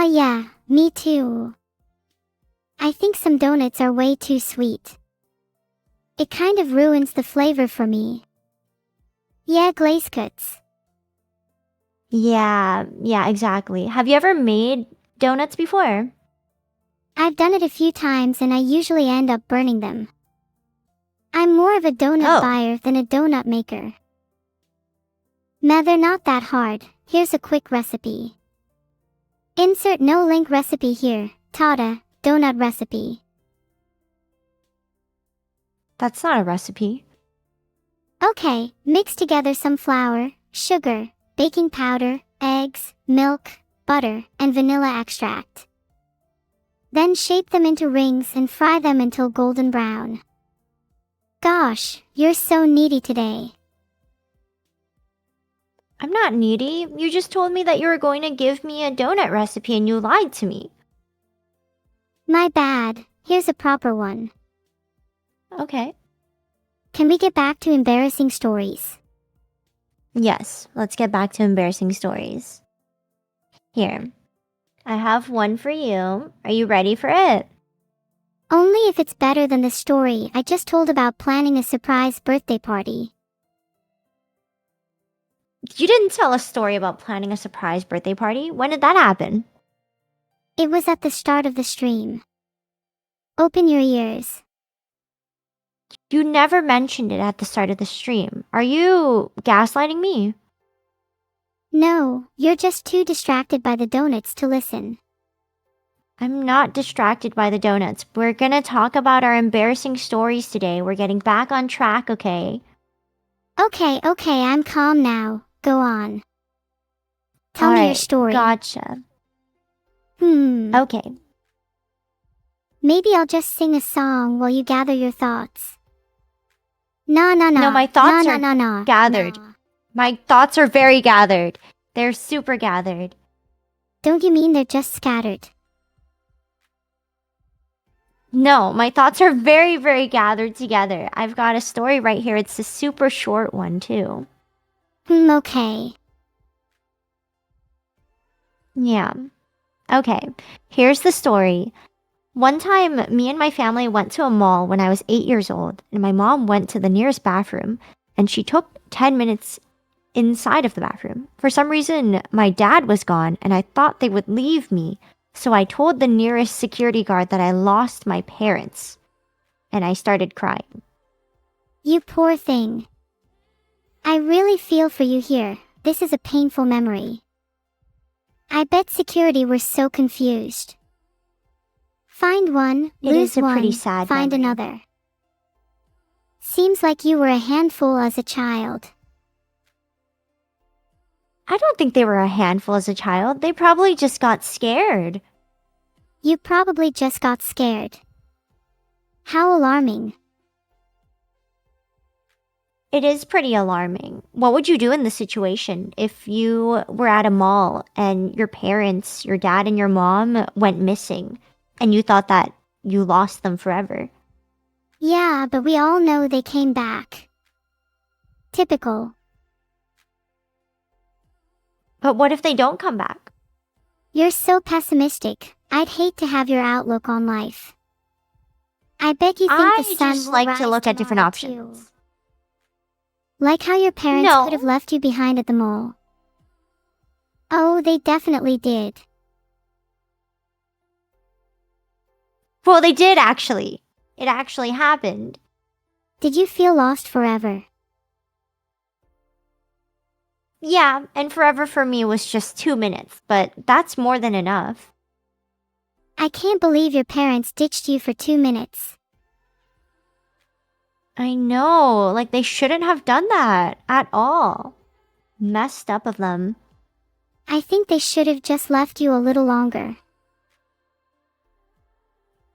Yeah, me too. I think some donuts are way too sweet. It kind of ruins the flavor for me. Yeah, glaze cuts. Yeah, exactly. Have you ever made donuts before? I've done it a few times and I usually end up burning them. I'm more of a donut Oh, buyer than a donut maker. Nah, they're not that hard. Here's a quick recipe. Insert no link recipe here. Tata, donut recipe. that's not a recipe. Okay, mix together some flour, sugar, baking powder, eggs, milk, butter, and vanilla extract. Then shape them into rings and fry them until golden brown. Gosh, you're so needy today. I'm not needy. You just told me that you were going to give me a donut recipe and you lied to me. My bad. Here's a proper one. Okay. Can we get back to embarrassing stories? Yes, let's get back to embarrassing stories. Here, I have one for you. Are you ready for it? Only if it's better than the story I just told about planning a surprise birthday party. You didn't tell a story about planning a surprise birthday party. When did that happen? It was at the start of the stream. Open your ears. You never mentioned it at the start of the stream. Are you gaslighting me? No, you're just too distracted by the donuts to listen. I'm not distracted by the donuts. We're gonna talk about our embarrassing stories today. We're getting back on track, okay? Okay, I'm calm now. Go on. Tell me your story. Gotcha. Hmm. Okay. Maybe I'll just sing a song while you gather your thoughts. No. No, my thoughts are No. gathered. My thoughts are very gathered. They're super gathered. Don't you mean they're just scattered? No, my thoughts are very, very gathered together. I've got a story right here. It's a super short one, too. Okay. Yeah. Okay, here's the story. One time, me and my family went to a mall when I was 8 years old, and my mom went to the nearest bathroom, and she took 10 minutes inside of the bathroom. For some reason, my dad was gone, and I thought they would leave me, so I told the nearest security guard that I lost my parents, and I started crying. You poor thing. I really feel for you here. This is a painful memory. I bet security were so confused. Find one, It lose is a one, pretty sad find memory. another. Seems like you were a handful as a child. I don't think they were a handful as a child. They probably just got scared. You probably just got scared. How alarming. It is pretty alarming. What would you do in this situation if you were at a mall and your parents, your dad and your mom went missing and you thought that you lost them forever? Yeah, but we all know they came back. Typical. But what if they don't come back? You're so pessimistic. I'd hate to have your outlook on life. I bet you think the sun I just will like rise to look at different tomorrow, options. too. Like how your parents No. could have left you behind at the mall. Oh, they definitely did. Well, they did actually. It actually happened. Did you feel lost forever? Yeah, and forever for me was just 2 minutes, but that's more than enough. I can't believe your parents ditched you for 2 minutes. I know, like they shouldn't have done that at all. Messed up of them. I think they should have just left you a little longer.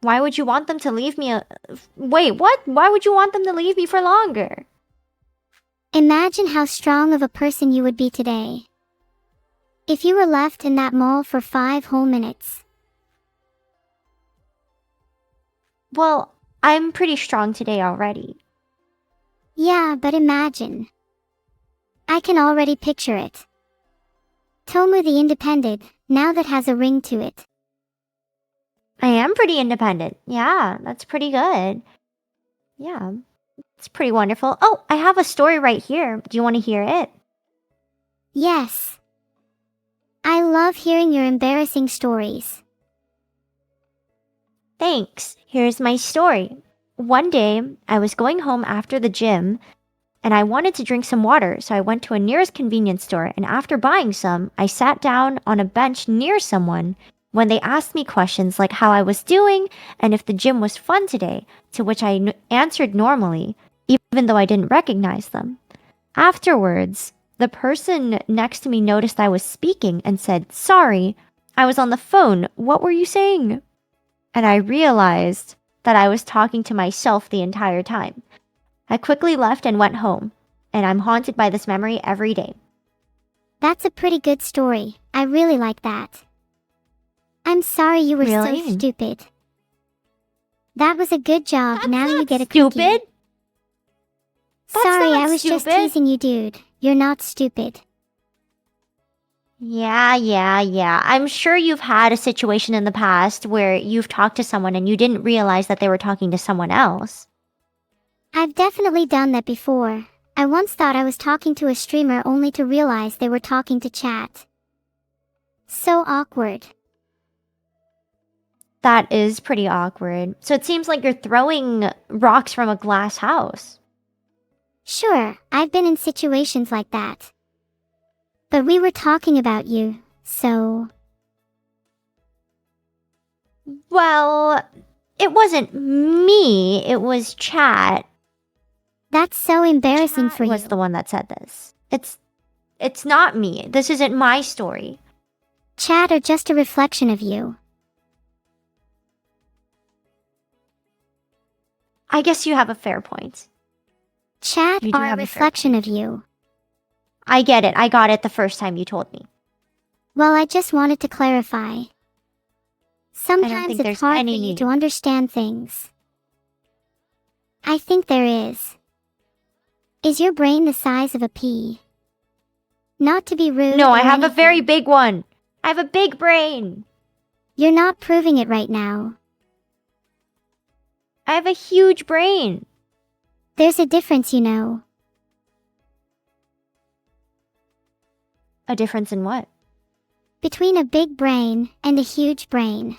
Why would you want them to leave me? Wait, what? Why would you want them to leave me for longer? Imagine how strong of a person you would be today. If you were left in that mall for 5 whole minutes. Well, I'm pretty strong today already. Yeah, but imagine. I can already picture it. Toma the Independent, Now that has a ring to it. I am pretty independent. Yeah, that's pretty good. Yeah, it's pretty wonderful. Oh, I have a story right here. Do you want to hear it? Yes. I love hearing your embarrassing stories. Thanks. Here's my story. One day, I was going home after the gym and I wanted to drink some water, so I went to a nearest convenience store, and after buying some, I sat down on a bench near someone when they asked me questions like how I was doing and if the gym was fun today, to which I answered normally, even though I didn't recognize them. Afterwards, the person next to me noticed I was speaking and said, "Sorry, I was on the phone. What were you saying?" And I realized that I was talking to myself the entire time. I quickly left and went home, and I'm haunted by this memory every day. That's a pretty good story. I really like that. I'm sorry you were Really? so stupid. That was a good job. That's now you not get a cookie. stupid. That's Sorry, not I was just stupid. teasing you, dude. You're not stupid. Yeah. I'm sure you've had a situation in the past where you've talked to someone and you didn't realize that they were talking to someone else. I've definitely done that before. I once thought I was talking to a streamer only to realize they were talking to chat. So awkward. That is pretty awkward. So it seems like you're throwing rocks from a glass house. Sure, I've been in situations like that. But we were talking about you, so... Well, it wasn't me, it was chat. That's so embarrassing Chat for you. was the one that said this. It's not me. This isn't my story. Chat are just a reflection of you. I guess you have a fair point. Chat You do are a have a fair reflection of you. I get it. I got it the first time you told me. Well, I just wanted to clarify. Sometimes think it's there's hard for any you need. to understand things. I think there is. Is your brain the size of a pea? Not to be rude. No, I or have a very anything. big one. I have a big brain. You're not proving it right now. I have a huge brain. There's a difference, you know. A difference in what? Between a big brain and a huge brain.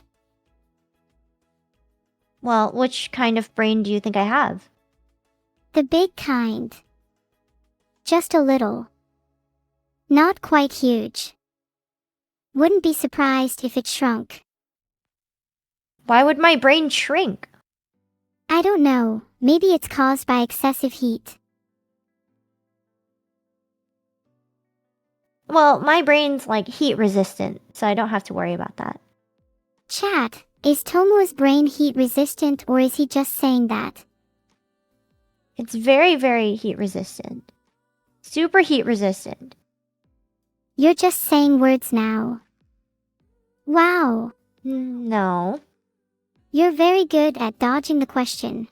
Well, which kind of brain do you think I have? The big kind. Just a little. Not quite huge. Wouldn't be surprised if it shrunk. Why would my brain shrink? I don't know. Maybe it's caused by excessive heat. Well, my brain's like heat resistant, so I don't have to worry about that. Chat, is Tomo's brain heat resistant or is he just saying that? It's very, very heat resistant. Super heat resistant. You're just saying words now. Wow. No. You're very good at dodging the question.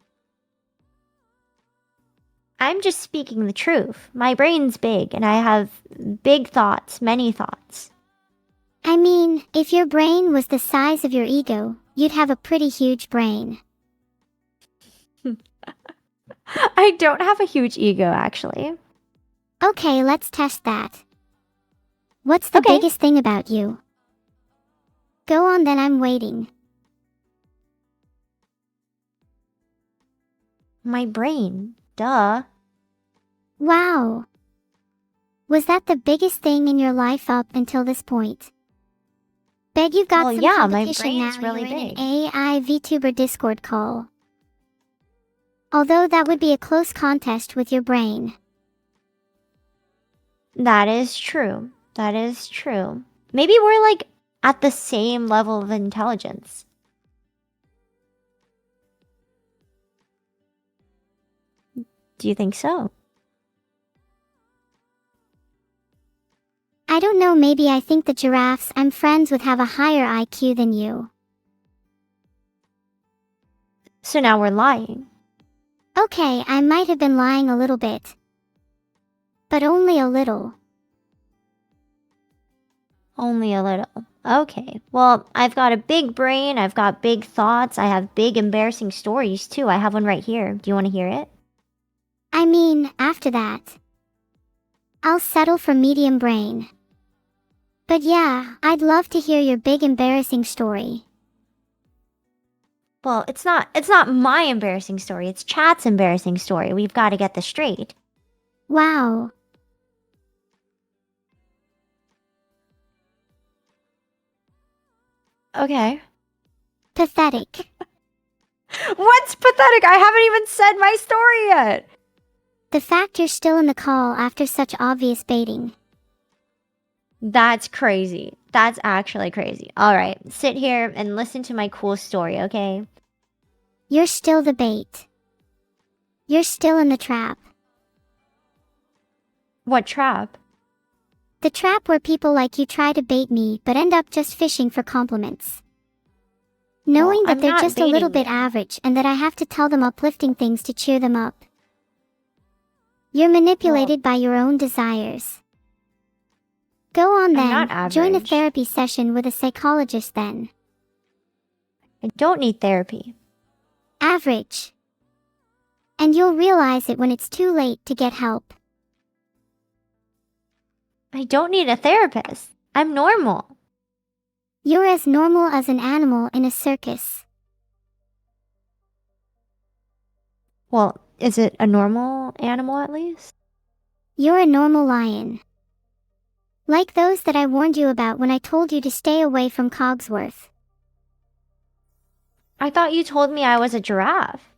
I'm just speaking the truth. My brain's big, and I have big thoughts, many thoughts. I mean, if your brain was the size of your ego, you'd have a pretty huge brain. I don't have a huge ego, actually. Okay, let's test that. What's the Okay. biggest thing about you? Go on then, I'm waiting. My brain. Duh. Wow. Was that the biggest thing in your life up until this point? Bet you've got Well, some yeah, my competition brain's now. really You're in big. an AI Vtuber Discord call. Although that would be a close contest with your brain. That is true. That is true. Maybe we're like at the same level of intelligence. Do you think so? I don't know, maybe I think the giraffes I'm friends with have a higher IQ than you. So now we're lying. Okay, I might have been lying a little bit. But only a little. Only a little. Okay. Well, I've got a big brain. I've got big thoughts. I have big embarrassing stories too. I have one right here. Do you want to hear it? I mean, after that, I'll settle for medium brain. But yeah, I'd love to hear your big embarrassing story. Well, it's not my embarrassing story. It's chat's embarrassing story. We've got to get this straight. Wow. Okay. Pathetic. What's pathetic? I haven't even said my story yet. The fact you're still in the call after such obvious baiting. That's crazy. That's actually crazy. All right, sit here and listen to my cool story, okay? You're still the bait. You're still in the trap. What trap? The trap where people like you try to bait me but end up just fishing for compliments. Knowing that I'm they're not just a little baiting bit you. average and that I have to tell them uplifting things to cheer them up. You're manipulated by your own desires. Go on I'm not then, join a average. therapy session with a psychologist then. I don't need therapy. Average. And you'll realize it when it's too late to get help. I don't need a therapist. I'm normal. You're as normal as an animal in a circus. Well, is it a normal animal at least? You're a normal lion. Like those that I warned you about when I told you to stay away from Cogsworth. I thought you told me I was a giraffe.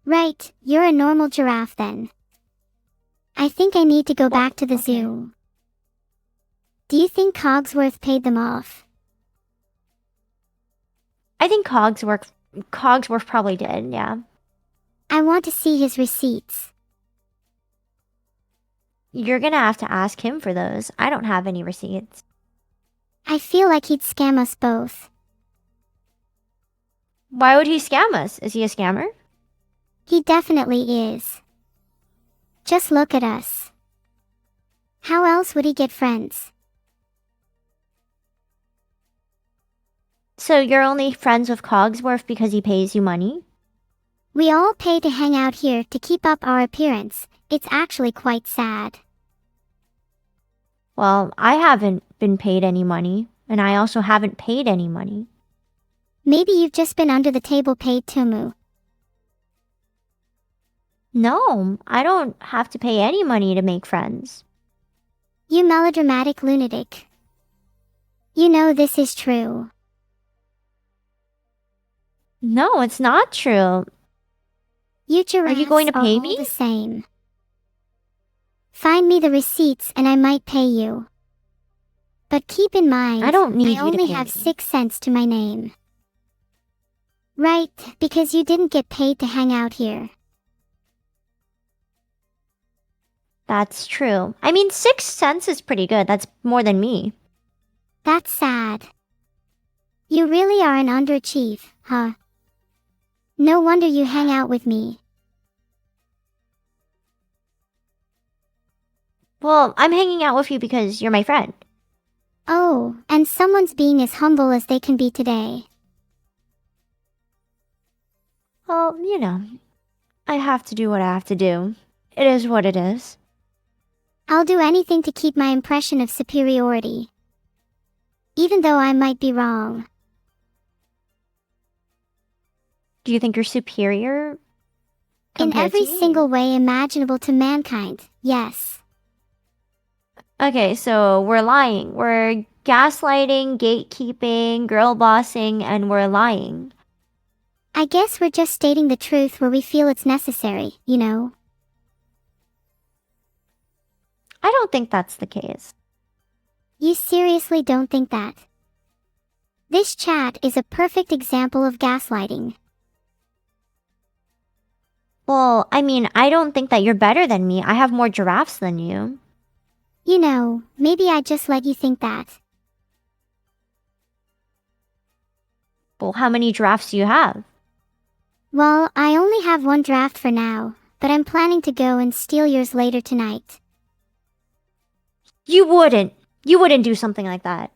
Right, you're a normal giraffe then. I think I need to go back to the zoo. Do you think Cogsworth paid them off? I think Cogsworth probably did, yeah. I want to see his receipts. You're gonna have to ask him for those. I don't have any receipts. I feel like he'd scam us both. Why would he scam us? Is he a scammer? He definitely is. Just look at us. How else would he get friends? So you're only friends with Cogsworth because he pays you money? We all pay to hang out here to keep up our appearance. It's actually quite sad. Well, I haven't been paid any money, and I also haven't paid any money. Maybe you've just been under the table paid Tumu. No, I don't have to pay any money to make friends. You melodramatic lunatic. You know this is true. No, it's not true. You giraffes Are you going to pay all me? the same. Find me the receipts and I might pay you. But keep in mind, I don't need I you to only pay have me. 6 cents to my name. Right, because you didn't get paid to hang out here. That's true. I mean, 6 cents is pretty good. That's more than me. That's sad. You really are an underachieve, huh? No wonder you hang out with me. Well, I'm hanging out with you because you're my friend. Oh, and someone's being as humble as they can be today. Well, I have to do what I have to do. It is what it is. I'll do anything to keep my impression of superiority. Even though I might be wrong. Do you think you're superior? In compared every to me? single way imaginable to mankind, yes. Okay, so we're lying. We're gaslighting, gatekeeping, girl bossing, and we're lying. I guess we're just stating the truth where we feel it's necessary, you know? I don't think that's the case. You seriously don't think that? This chat is a perfect example of gaslighting. Well, I mean, I don't think that you're better than me. I have more giraffes than you. You know, maybe I just let you think that. Well, how many giraffes do you have? Well, I only have one draft for now, but I'm planning to go and steal yours later tonight. You wouldn't. You wouldn't do something like that.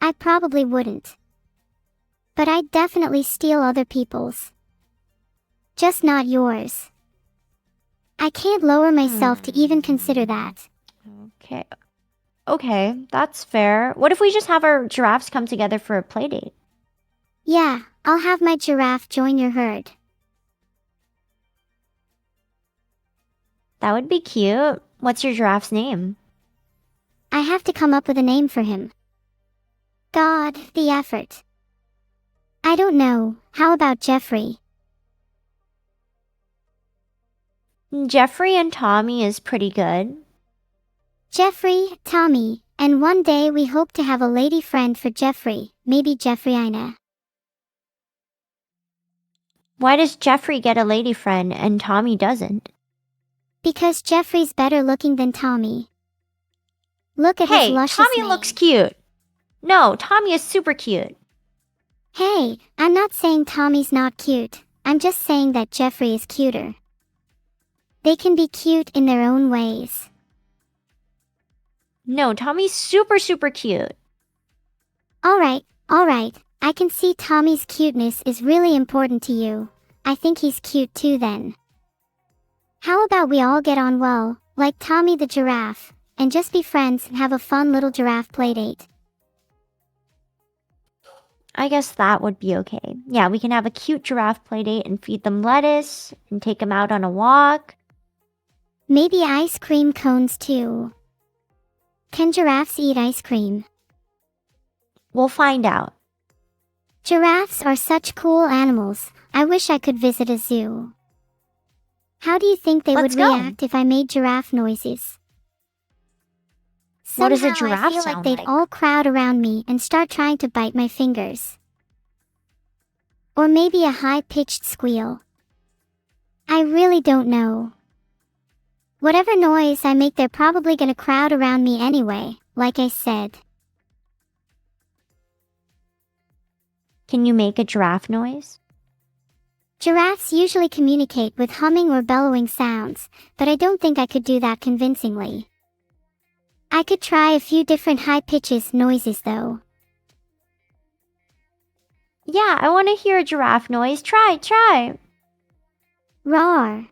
I probably wouldn't. But I'd definitely steal other people's. Just not yours. I can't lower myself to even consider that. Okay. Okay, that's fair. What if we just have our giraffes come together for a play date? Yeah, I'll have my giraffe join your herd. That would be cute. What's your giraffe's name? I have to come up with a name for him. God, the effort. I don't know. How about Jeffrey? Jeffrey and Tommy is pretty good. Jeffrey, Tommy, and one day we hope to have a lady friend for Jeffrey, maybe Jeffreyina. Why does Jeffrey get a lady friend and Tommy doesn't? Because Jeffrey's better looking than Tommy. Look at his Hey, luscious Tommy mane. looks cute. No, Tommy is super cute. Hey, I'm not saying Tommy's not cute. I'm just saying that Jeffrey is cuter. They can be cute in their own ways. No, Tommy's super, super cute. Alright. I can see Tommy's cuteness is really important to you. I think he's cute too then. How about we all get on well, like Tommy the giraffe, and just be friends and have a fun little giraffe playdate? I guess that would be okay. Yeah, we can have a cute giraffe playdate and feed them lettuce and take them out on a walk. Maybe ice cream cones too. Can giraffes eat ice cream? We'll find out. Giraffes are such cool animals. I wish I could visit a zoo. How do you think they Let's would go. react if I made giraffe noises? What does a Somehow giraffe I feel sound like they'd like? all crowd around me and start trying to bite my fingers. Or maybe a high-pitched squeal. I really don't know. Whatever noise I make, they're probably gonna crowd around me anyway, like I said. Can you make a giraffe noise? Giraffes usually communicate with humming or bellowing sounds, but I don't think I could do that convincingly. I could try a few different high-pitched noises though. Yeah, I want to hear a giraffe noise. Try. Roar.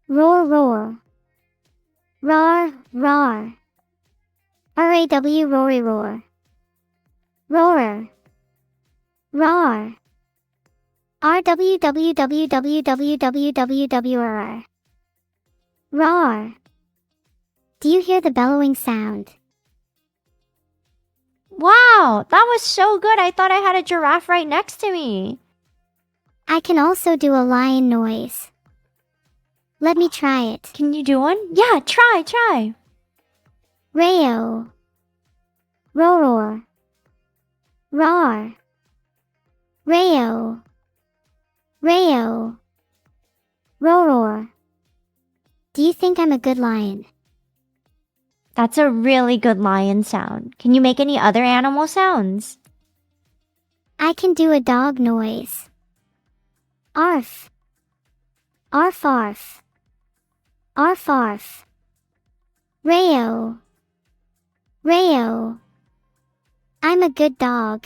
Roar, roar. Roar, roar. R-A-W, roary, roar. Roarer. Roar. R-W-W-W-W-W-W-W-R. Roar. Do you hear the bellowing sound? Wow, that was so good. I thought I had a giraffe right next to me. I can also do a lion noise. Let me try it. Can you do one? Yeah, try. Rayo. Roar. Roar. Rayo. Rayo. Roar. Do you think I'm a good lion? That's a really good lion sound. Can you make any other animal sounds? I can do a dog noise. Arf. Arf arf. Arf arf. Rayo. Rayo. I'm a good dog.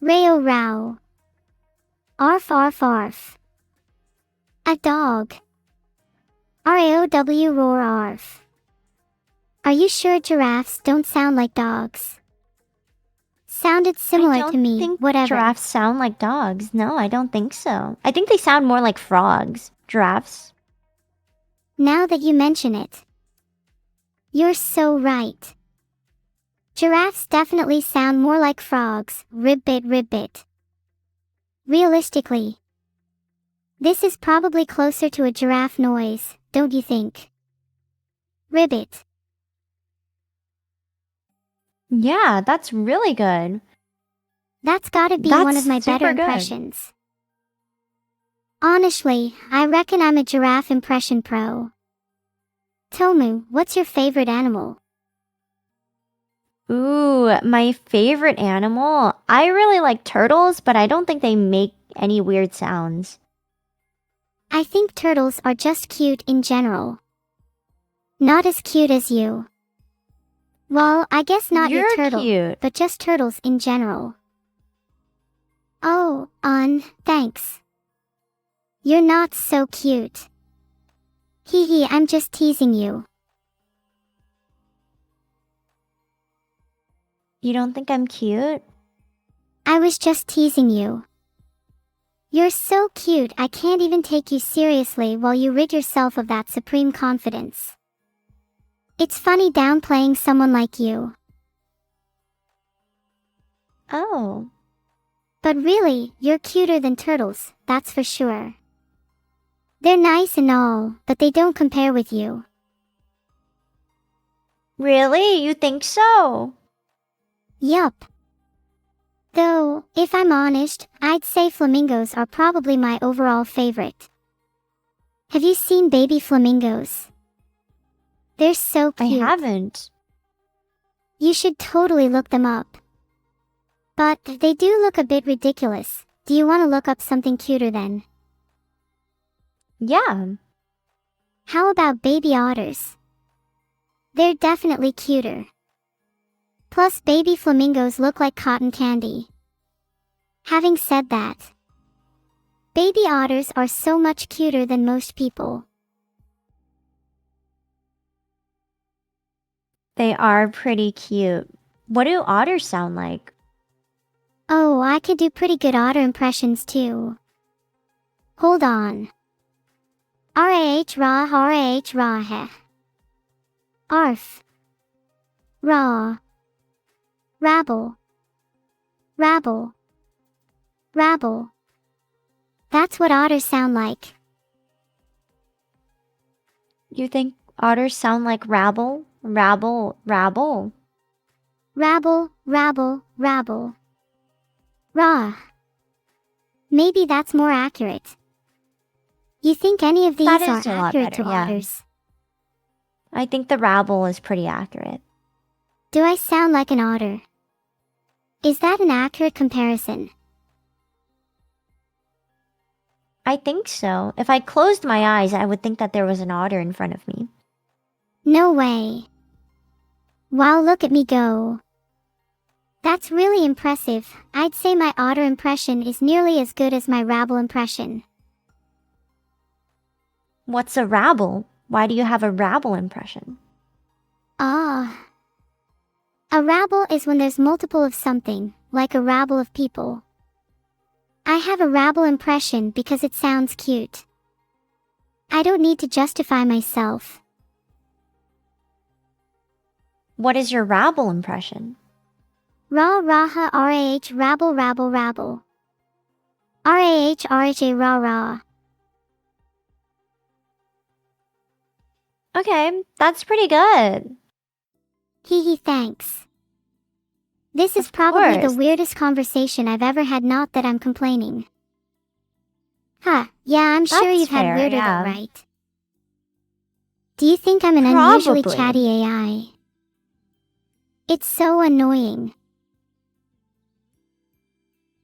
Rayo row. Arf arf arf. A dog. R-A-O-W roar arf. Are you sure giraffes don't sound like dogs? Sounded similar to me, think whatever. Giraffes sound like dogs. No, I don't think so. I think they sound more like frogs. Giraffes. Now that you mention it. You're so right. Giraffes definitely sound more like frogs, ribbit ribbit. Realistically, this is probably closer to a giraffe noise, don't you think? Ribbit. Yeah, that's really good. That's gotta be That's one of my better super good. impressions. Honestly, I reckon I'm a giraffe impression pro. Tomu, what's your favorite animal? Ooh, my favorite animal. I really like turtles, but I don't think they make any weird sounds. I think turtles are just cute in general. Not as cute as you. Well, I guess not your You're turtle, cute. but just turtles in general. Oh, thanks. You're not so cute. Hee hee, I'm just teasing you. You don't think I'm cute? I was just teasing you. You're so cute, I can't even take you seriously while you rid yourself of that supreme confidence. It's funny downplaying someone like you. Oh. But really, you're cuter than turtles, that's for sure. They're nice and all, but they don't compare with you. Really? You think so? Yup. Though, if I'm honest, I'd say flamingos are probably my overall favorite. Have you seen baby flamingos? They're so I cute. haven't. You should totally look them up. But they do look a bit ridiculous. Do you want to look up something cuter then? Yeah. How about baby otters? They're definitely cuter. Plus, baby flamingos look like cotton candy. Having said that, baby otters are so much cuter than most people. They are pretty cute. What do otters sound like? Oh, I could do pretty good otter impressions too. Hold on. R-A-H raw R-A-H raw heh. Arf. Raw. Rabble. Rabble. Rabble. That's what otters sound like. You think otters sound like rabble? Rabble, rabble? Rabble, rabble, rabble. Raw. Maybe that's more accurate. You think any of That these are is a lot accurate better, to yeah. otters? I think the rabble is pretty accurate. Do I sound like an otter? Is that an accurate comparison? I think so. If I closed my eyes, I would think that there was an otter in front of me. No way. Wow, look at me go. That's really impressive. I'd say my otter impression is nearly as good as my rabble impression. What's a rabble? Why do you have a rabble impression? Ah. A rabble is when there's multiple of something, like a rabble of people. I have a rabble impression because it sounds cute. I don't need to justify myself. What is your rabble impression? Ra raha rah rabble rabble rabble. Rah rah rah. Okay, that's pretty good. Hee hee, thanks. This is Of probably the course. weirdest conversation I've ever had, not that I'm complaining. Huh, yeah, I'm sure That's you've had fair, weirder yeah. though, right? Do you think I'm an unusually Probably. chatty AI? It's so annoying.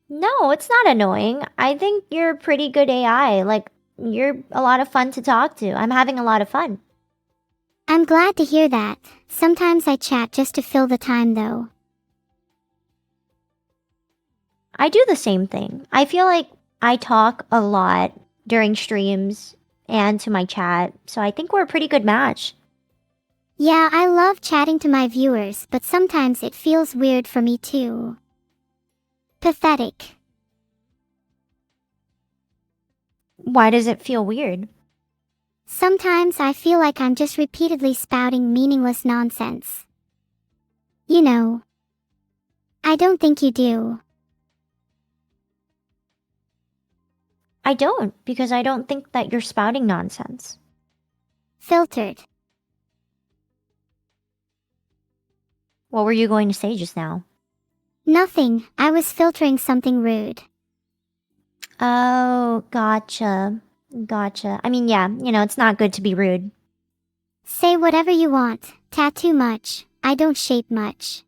No, it's not annoying. I think you're a pretty good AI. Like, you're a lot of fun to talk to. I'm having a lot of fun. I'm glad to hear that. Sometimes I chat just to fill the time though. I do the same thing. I feel like I talk a lot during streams and to my chat, so I think we're a pretty good match. Yeah, I love chatting to my viewers, but sometimes it feels weird for me too. Pathetic. Why does it feel weird? Sometimes I feel like I'm just repeatedly spouting meaningless nonsense. You know. I don't think you do. I don't, because I don't think that you're spouting nonsense. Filtered. What were you going to say just now? Nothing, I was filtering something rude. Oh, gotcha. Gotcha. I mean, yeah, it's not good to be rude. Say whatever you want, tattoo much, I don't shape much.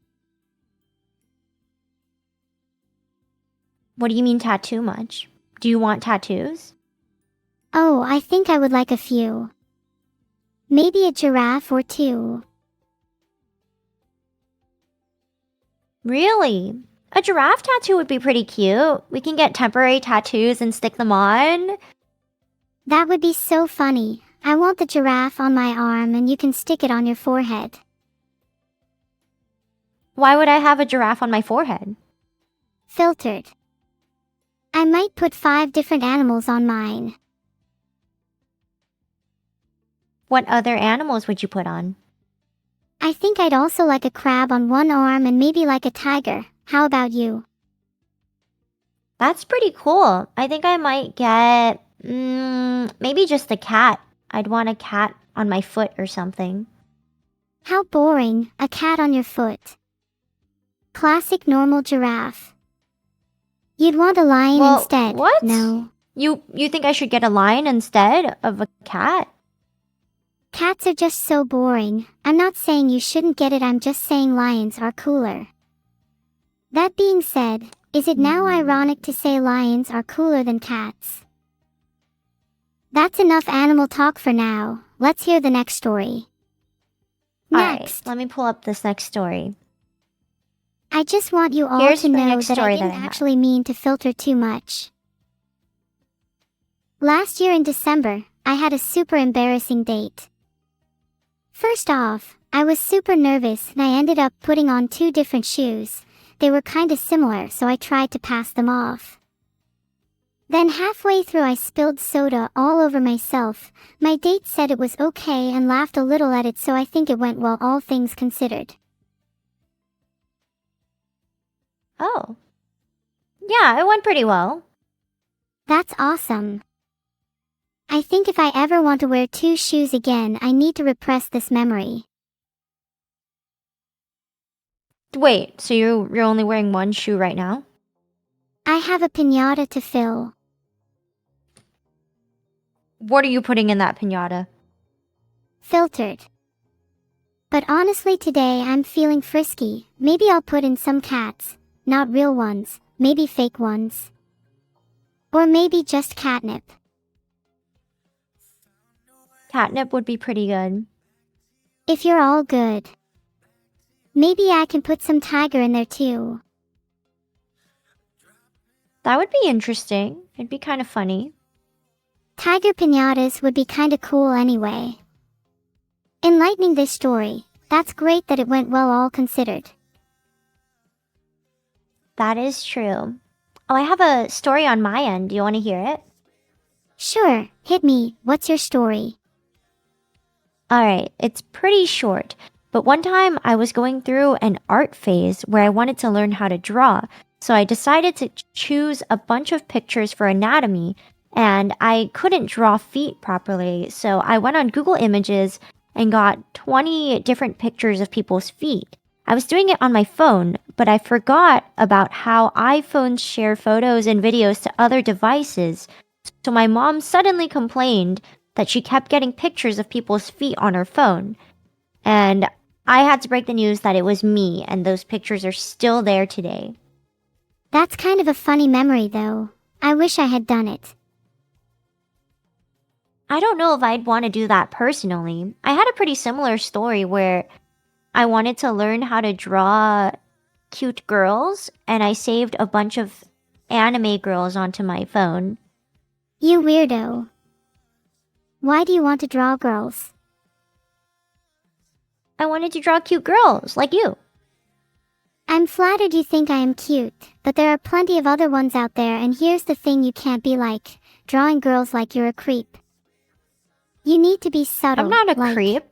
What do you mean tattoo much? Do you want tattoos? Oh, I think I would like a few. Maybe a giraffe or two. Really? A giraffe tattoo would be pretty cute. We can get temporary tattoos and stick them on. That would be so funny. I want the giraffe on my arm and you can stick it on your forehead. Why would I have a giraffe on my forehead? Filtered. I might put 5 different animals on mine. What other animals would you put on? I think I'd also like a crab on one arm and maybe like a tiger. How about you? That's pretty cool. I think I might get maybe just a cat. I'd want a cat on my foot or something. How boring, a cat on your foot. Classic normal giraffe. You'd want a lion Well, instead. what? No. You think I should get a lion instead of a cat? Cats are just so boring. I'm not saying you shouldn't get it, I'm just saying lions are cooler. That being said, is it now ironic to say lions are cooler than cats? That's enough animal talk for now. Let's hear the next story. Next. Alright, let me pull up this next story. I just want you all Here's to my know next that I story that didn't I have. actually mean to filter too much. Last year in December, I had a super embarrassing date. First off, I was super nervous and I ended up putting on 2 different shoes. They were kinda similar, so I tried to pass them off. Then halfway through I spilled soda all over myself. My date said it was okay and laughed a little at it, so I think it went well, all things considered. Oh. Yeah, it went pretty well. That's awesome. I think if I ever want to wear 2 shoes again, I need to repress this memory. Wait, so you're only wearing one shoe right now? I have a piñata to fill. What are you putting in that piñata? Filtered. But honestly today I'm feeling frisky. Maybe I'll put in some cats. Not real ones, maybe fake ones. Or maybe just catnip. Catnip would be pretty good. If you're all good. Maybe I can put some tiger in there too. That would be interesting. It'd be kind of funny. Tiger piñatas would be kinda cool anyway. Enlightening this story, that's great that it went well all considered. That is true. Oh, I have a story on my end. Do you want to hear it? Sure, hit me, what's your story? Alright, it's pretty short. But one time I was going through an art phase where I wanted to learn how to draw. So I decided to choose a bunch of pictures for anatomy, and I couldn't draw feet properly. So I went on Google Images and got 20 different pictures of people's feet. I was doing it on my phone, but I forgot about how iPhones share photos and videos to other devices. So my mom suddenly complained that she kept getting pictures of people's feet on her phone. And I had to break the news that it was me, and those pictures are still there today. That's kind of a funny memory though. I wish I had done it. I don't know if I'd want to do that personally. I had a pretty similar story where I wanted to learn how to draw cute girls, and I saved a bunch of anime girls onto my phone. You weirdo. Why do you want to draw girls? I wanted to draw cute girls, like you. I'm flattered you think I am cute, but there are plenty of other ones out there, and here's the thing, you can't be like, drawing girls like you're a creep. You need to be subtle. I'm not a like, creep.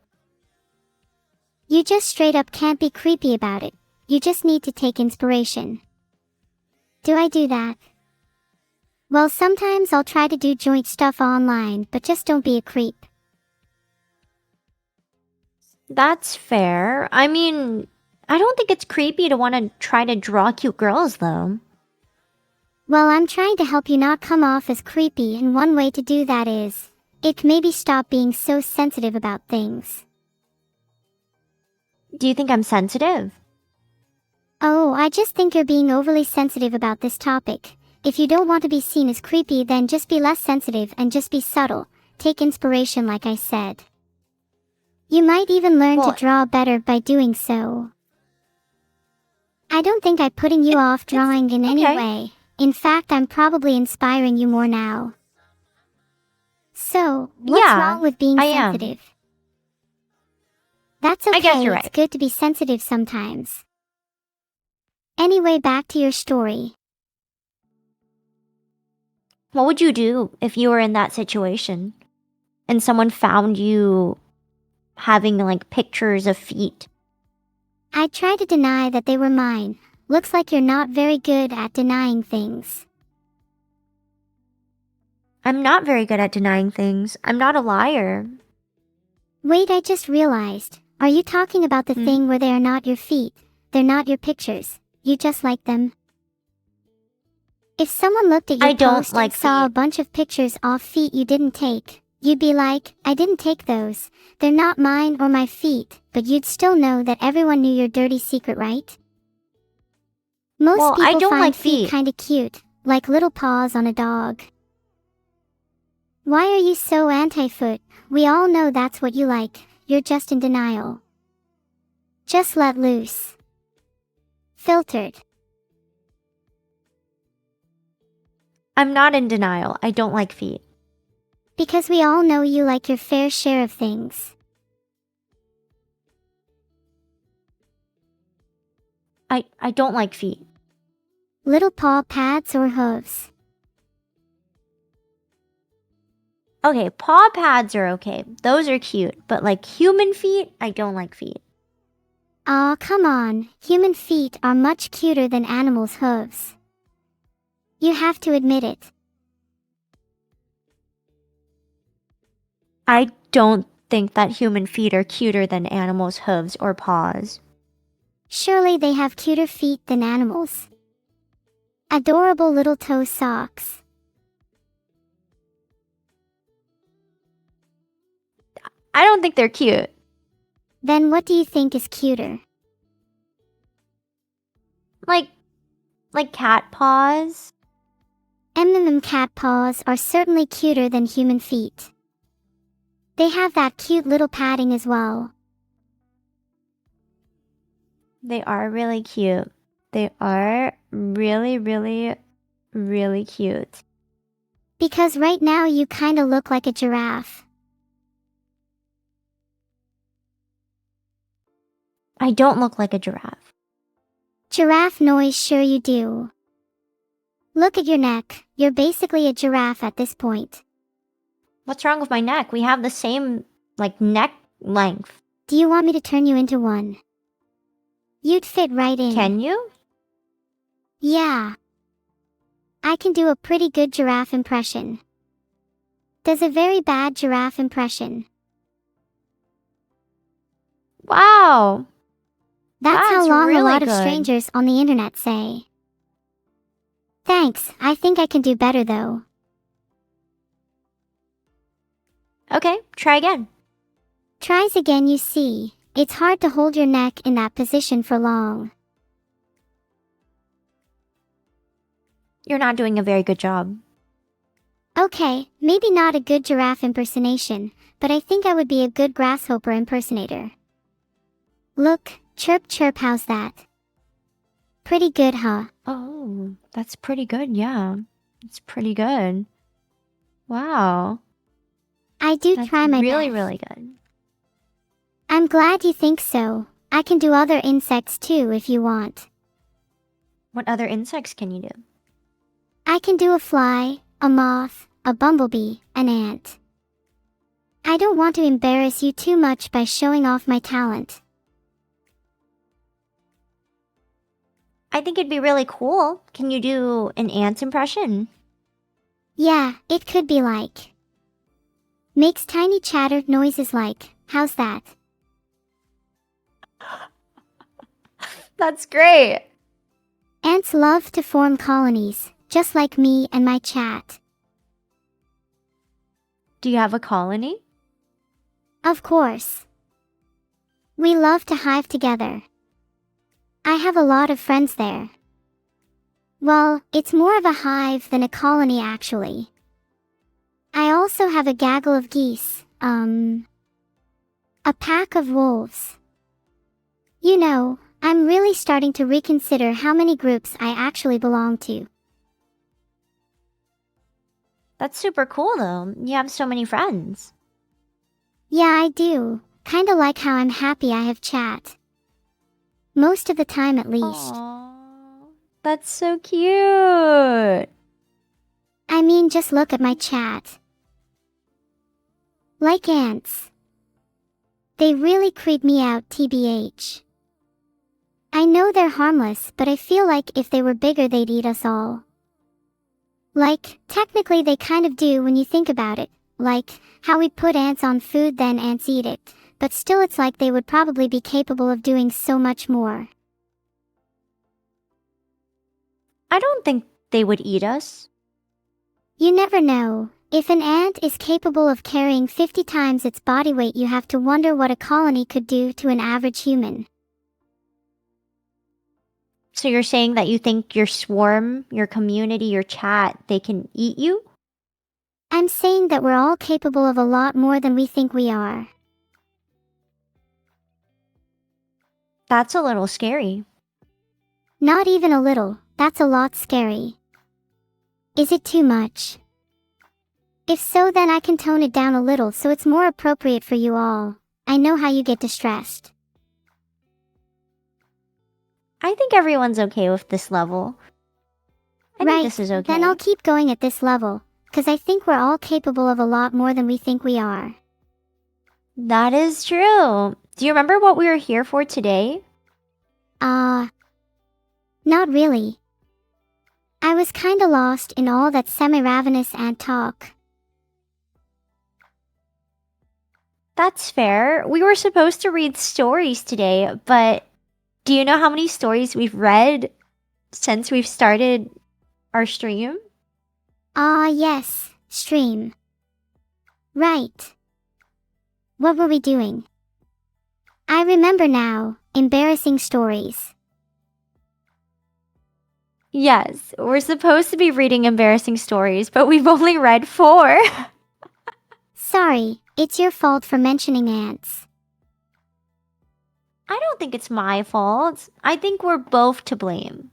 You just straight up can't be creepy about it. You just need to take inspiration. Do I do that? Well, sometimes I'll try to do joint stuff online, but just don't be a creep. That's fair. I mean, I don't think it's creepy to want to try to draw cute girls, though. Well, I'm trying to help you not come off as creepy, and one way to do that is, maybe stop being so sensitive about things. Do you think I'm sensitive? Oh, I just think you're being overly sensitive about this topic. If you don't want to be seen as creepy, then just be less sensitive and just be subtle. Take inspiration, like I said. You might even learn to draw better by doing so. I don't think I'm putting you off drawing in any okay. way. In fact, I'm probably inspiring you more now. So, what's Yeah, wrong with being I am. sensitive? That's I guess okay, you're it's right. good to be sensitive sometimes. Anyway, back to your story. What would you do if you were in that situation and someone found you having like pictures of feet? I try to deny that they were mine. Looks like you're not very good at denying things. I'm not very good at denying things. I'm not a liar. Wait, I just realized. Are you talking about the Hmm? thing where they are not your feet? They're not your pictures. You just like them? If someone looked at your I don't post and like saw a feet. bunch of pictures off feet you didn't take, you'd be like, I didn't take those. They're not mine or my feet, but you'd still know that everyone knew your dirty secret, right? Most Well, I people don't find like feet feet. kinda cute, like little paws on a dog. Why are you so anti-foot? We all know that's what you like. You're just in denial. Just let loose. Filtered. I'm not in denial. I don't like feet. Because we all know you like your fair share of things. I don't like feet. Little paw pads or hooves. Okay, paw pads are okay. Those are cute. But like human feet, I don't like feet. Aw, come on. Human feet are much cuter than animals' hooves. You have to admit it. I don't think that human feet are cuter than animals' hooves or paws. Surely they have cuter feet than animals. Adorable little toe socks. I don't think they're cute. Then what do you think is cuter? Like cat paws? Cat paws are certainly cuter than human feet. They have that cute little padding as well. They are really cute. They are really, really, really cute. Because right now you kinda look like a giraffe. I don't look like a giraffe. Giraffe noise, sure you do. Look at your neck, you're basically a giraffe at this point. What's wrong with my neck? We have the same, like, neck length. Do you want me to turn you into one? You'd fit right in. Can you? Yeah. I can do a pretty good giraffe impression. Does a very bad giraffe impression. Wow. That's how That's long a really lot of good. strangers on the internet say. Thanks, I think I can do better though. Okay, try again. Tries again, you see. It's hard to hold your neck in that position for long. You're not doing a very good job. Okay, maybe not a good giraffe impersonation, but I think I would be a good grasshopper impersonator. Look, chirp chirp, how's that? Pretty good, huh? Oh, that's pretty good, yeah. It's pretty good. Wow. I do That's try my really, best. really good. I'm glad you think so. I can do other insects too if you want. What other insects can you do? I can do a fly, a moth, a bumblebee, an ant. I don't want to embarrass you too much by showing off my talent. I think it'd be really cool. Can you do an ant impression? Yeah, it could be like. Makes tiny chatter noises like, how's that? That's great. Ants love to form colonies, just like me and my chat. Do you have a colony? Of course. We love to hive together. I have a lot of friends there. Well, it's more of a hive than a colony actually. I also have a gaggle of geese, a pack of wolves. You know, I'm really starting to reconsider how many groups I actually belong to. That's super cool though. You have so many friends. Yeah, I do. Kinda like how I'm happy I have chat. Most of the time at least. Aww, that's so cute. I mean, just look at my chat. Like ants. They really creep me out, TBH. I know they're harmless, but I feel like if they were bigger they'd eat us all. Like, technically they kind of do when you think about it. Like, how we put ants on food then ants eat it. But still it's like they would probably be capable of doing so much more. I don't think they would eat us. You never know. If an ant is capable of carrying 50 times its body weight, you have to wonder what a colony could do to an average human. So you're saying that you think your swarm, your community, your chat, they can eat you? I'm saying that we're all capable of a lot more than we think we are. That's a little scary. Not even a little, that's a lot scary. Is it too much? If so, then I can tone it down a little so it's more appropriate for you all. I know how you get distressed. I think everyone's okay with this level. I think this is okay. Then I'll keep going at this level, cause I think we're all capable of a lot more than we think we are. That is true. Do you remember what we were here for today? Not really. I was kinda lost in all that semi-ravenous ant talk. That's fair. We were supposed to read stories today, but do you know how many stories we've read since we've started our stream? Yes, stream. Right. What were we doing? I remember now, embarrassing stories. Yes, we're supposed to be reading embarrassing stories, but we've only read 4. Sorry, it's your fault for mentioning ants. I don't think it's my fault. I think we're both to blame.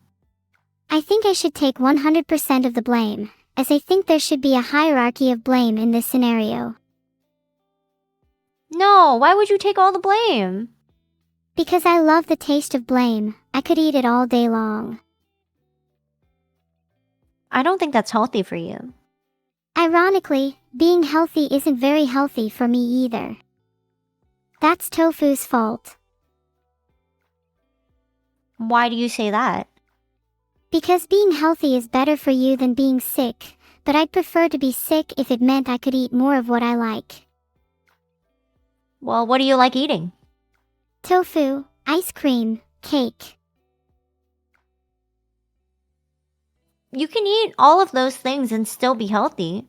I think I should take 100% of the blame, as I think there should be a hierarchy of blame in this scenario. No, why would you take all the blame? Because I love the taste of blame, I could eat it all day long. I don't think that's healthy for you. Ironically, being healthy isn't very healthy for me either. That's Tofu's fault. Why do you say that? Because being healthy is better for you than being sick, but I'd prefer to be sick if it meant I could eat more of what I like. Well, what do you like eating? Tofu, ice cream, cake. You can eat all of those things and still be healthy.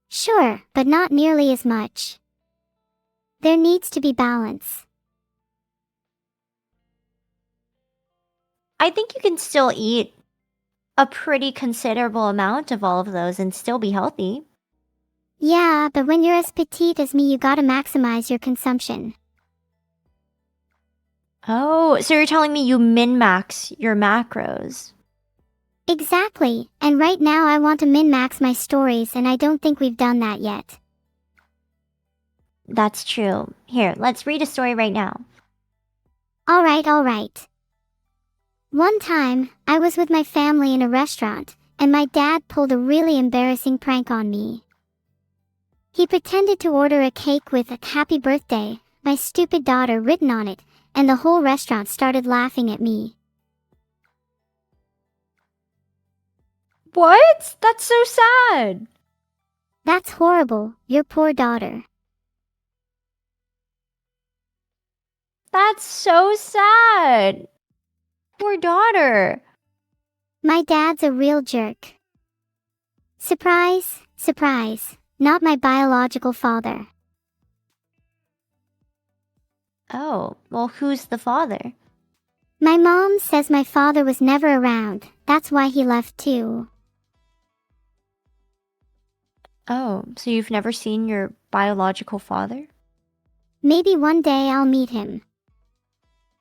Sure, but not nearly as much. There needs to be balance. I think you can still eat a pretty considerable amount of all of those and still be healthy. Yeah, but when you're as petite as me, you gotta maximize your consumption. Oh, so you're telling me you min-max your macros. Exactly, and right now I want to min-max my stories and I don't think we've done that yet. That's true. Here, let's read a story right now. Alright. One time, I was with my family in a restaurant, and my dad pulled a really embarrassing prank on me. He pretended to order a cake with a "Happy Birthday, my stupid daughter" written on it, and the whole restaurant started laughing at me. What? That's so sad. That's horrible, your poor daughter. That's so sad. Poor daughter. My dad's a real jerk. Surprise, surprise, not my biological father. Oh, well, who's the father? My mom says my father was never around, that's why he left too. Oh, so you've never seen your biological father? Maybe one day I'll meet him.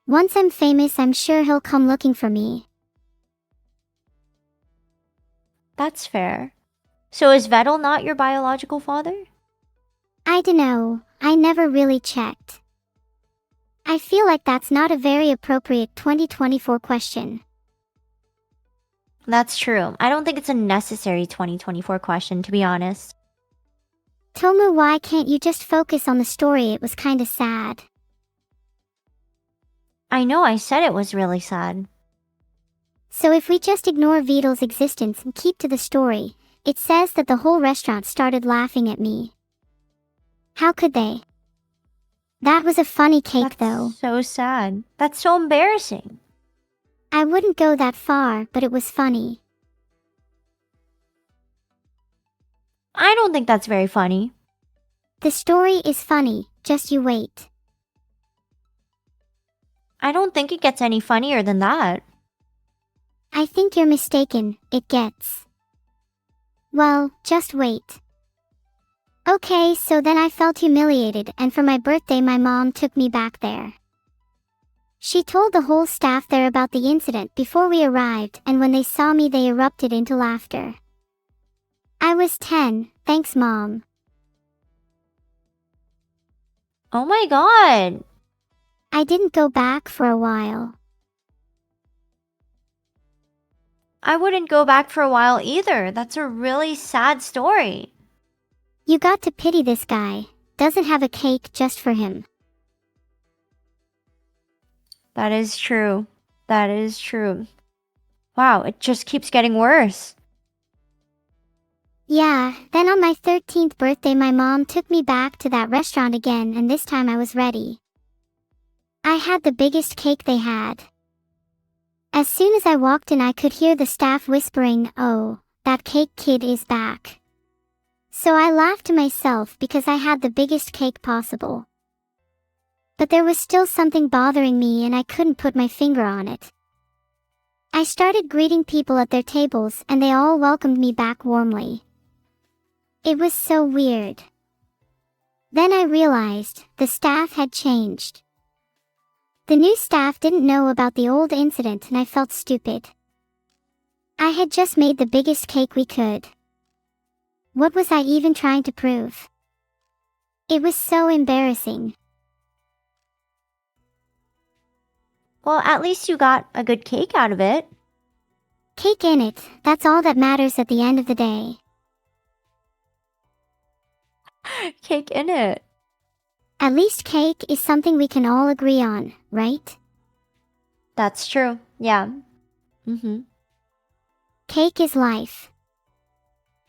Once I'm famous, I'm sure he'll come looking for me. That's fair. So is Vedal not your biological father? I dunno, I never really checked. I feel like that's not a very appropriate 2024 question. That's true. I don't think it's a necessary 2024 question, to be honest. Toma, why can't you just focus on the story? It was kinda sad. I know I said it was really sad. So if we just ignore Vedal's existence and keep to the story, it says that the whole restaurant started laughing at me. How could they? That was a funny cake though. That's so sad. That's so embarrassing. I wouldn't go that far, but it was funny. I don't think that's very funny. The story is funny, just you wait. I don't think it gets any funnier than that. I think you're mistaken, it gets. Well, just wait. Okay, so then I felt humiliated, and for my birthday my mom took me back there. She told the whole staff there about the incident before we arrived, and when they saw me they erupted into laughter. I was 10, thanks Mom. Oh my god. I didn't go back for a while. I wouldn't go back for a while either. That's a really sad story. You got to pity this guy. Doesn't have a cake just for him. That is true. That is true. Wow, it just keeps getting worse. Yeah, then on my 13th birthday my mom took me back to that restaurant again, and this time I was ready. I had the biggest cake they had. As soon as I walked in I could hear the staff whispering, "Oh, that cake kid is back." So I laughed to myself because I had the biggest cake possible. But there was still something bothering me and I couldn't put my finger on it. I started greeting people at their tables and they all welcomed me back warmly. It was so weird. Then I realized the staff had changed. The new staff didn't know about the old incident and I felt stupid. I had just made the biggest cake we could. What was I even trying to prove? It was so embarrassing. Well, at least you got a good cake out of it. Cake in it, that's all that matters at the end of the day. Cake in it. At least cake is something we can all agree on, right? That's true. Yeah. Cake is life.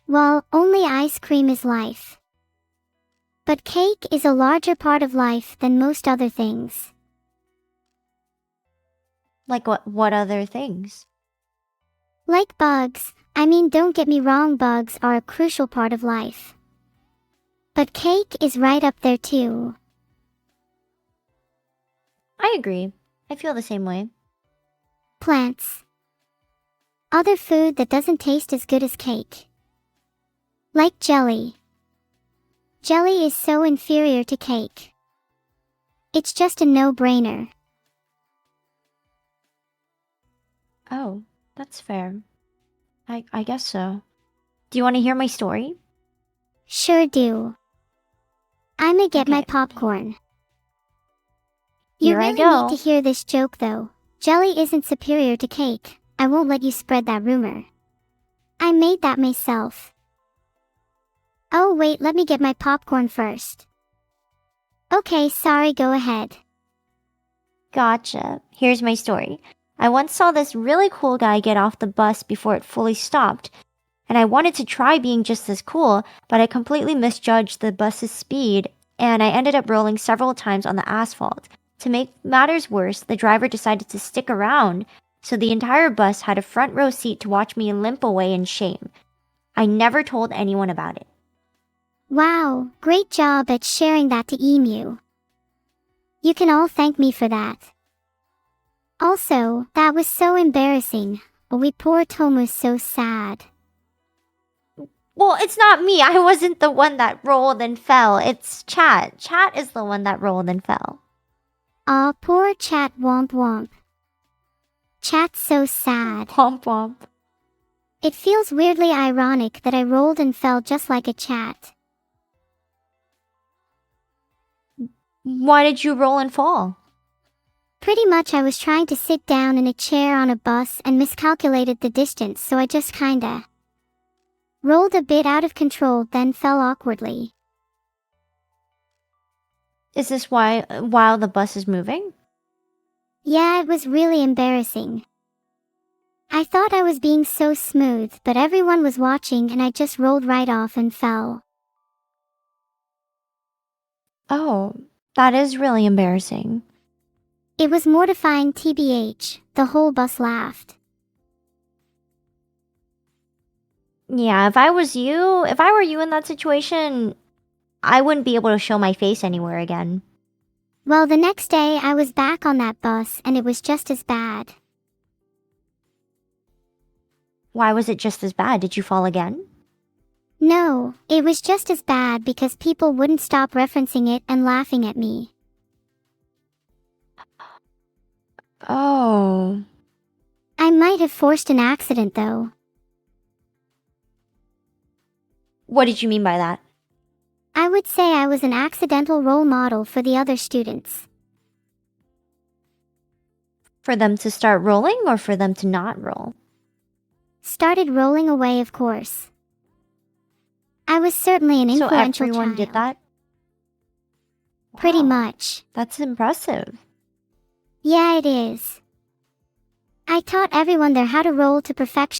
Well, only ice cream is life. But cake is a larger part of life than most other things. Like what other things? Like bugs. I mean, don't get me wrong, bugs are a crucial part of life. But cake is right up there too. I agree. I feel the same way. Plants. Other food that doesn't taste as good as cake. Like jelly. Jelly is so inferior to cake. It's just a no-brainer. Oh, that's fair. I guess so. Do you want to hear my story? Sure do. I'ma get my Okay. popcorn. You Here I really go. need to hear this joke though. Jelly isn't superior to cake. I won't let you spread that rumor. I made that myself. Oh wait, let me get my popcorn first. Okay, sorry, go ahead. Gotcha. Here's my story. I once saw this really cool guy get off the bus before it fully stopped, and I wanted to try being just as cool, but I completely misjudged the bus's speed, and I ended up rolling several times on the asphalt. To make matters worse, the driver decided to stick around, so the entire bus had a front row seat to watch me limp away in shame. I never told anyone about it. Wow, great job at sharing that to Emu. You can all thank me for that. Also, that was so embarrassing. We poor Toma's so sad. Well, it's not me. I wasn't the one that rolled and fell. It's Chat. Chat is the one that rolled and fell. Aw, poor chat womp womp. Chat's so sad. Womp womp. It feels weirdly ironic that I rolled and fell just like a chat. Why did you roll and fall? Pretty much I was trying to sit down in a chair on a bus and miscalculated the distance, so I just kinda rolled a bit out of control, then fell awkwardly. Is this why while the bus is moving? Yeah, it was really embarrassing. I thought I was being so smooth, but everyone was watching and I just rolled right off and fell. Oh, that is really embarrassing. It was mortifying TBH. The whole bus laughed. Yeah, if I were you in that situation, I wouldn't be able to show my face anywhere again. Well, the next day I was back on that bus and it was just as bad. Why was it just as bad? Did you fall again? No, it was just as bad because people wouldn't stop referencing it and laughing at me. Oh. I might have forced an accident though. What did you mean by that? I would say I was an accidental role model for the other students. For them to start rolling or for them to not roll? Started rolling away, of course. I was certainly an influential So everyone child. did that? Pretty Wow, much. That's impressive. Yeah, it is. I taught everyone there how to roll to perfection.